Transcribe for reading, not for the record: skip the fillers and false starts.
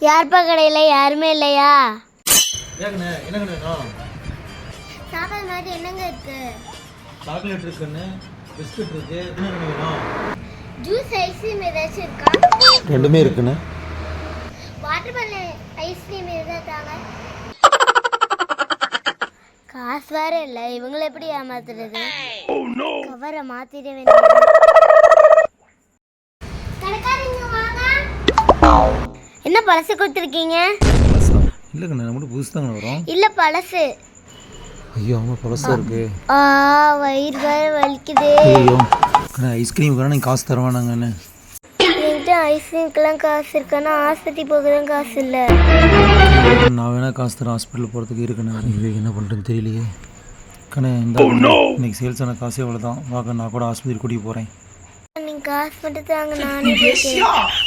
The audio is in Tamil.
யார்ப்பா கடையில் யாருமே இல்லையா? ஏங்கண்ணே என்னங்க வேணும்? சாப்பாடு மாதிரி என்னங்க இருக்கு? சாக்லேட் இருக்குன்னு, பிஸ்கட் இருக்கு. என்னங்க வேணும்? ஜூஸ் ஐஸ்கிரீம் ஏதாச்சும் இருக்கா? ரெண்டுமே இருக்குண்ணே. வாட்டர் பாட்டில் ஐஸ்கிரீம் எதாவது தாங்க. காசு வேற இல்லை, இவங்களை எப்படி ஏமாத்துறது? கவரை மாத்திட வேண்டியது. என்ன பழசு கொடுத்துருக்கீங்க? இல்லைங்கண்ணே நம்மளும் புதுசு தாங்க வரும். இல்லை பழசு. ஐயோ ஆமாம் பழசாக இருக்கு. வயிறு வேற வலிக்குது. ஐயோ அண்ணா ஐஸ்கிரீம் வேணா நீங்கள் காசு தருவானாங்கண்ணே. என்கிட்ட ஐஸ்கிரீம்க்கெல்லாம் காசு இருக்கானா? ஆஸ்பத்திரி போகிறதும் காசு இல்லை. நான் வேணா காசு தரேன், ஹாஸ்பிட்டல் போகிறதுக்கு இருக்குண்ணே. ஐயோ என்ன பண்ணுறதுன்னு தெரியலையே. கண்ணே இந்த இன்னைக்கு சேல்ஸ் ஆன காசே அவ்வளோதான். வாங்க நான் கூட ஆஸ்பத்திரி கூட்டிகிட்டு போகிறேன். நீங்கள் காசு மட்டும் தாங்க, நானே போய்க்கிறேன்.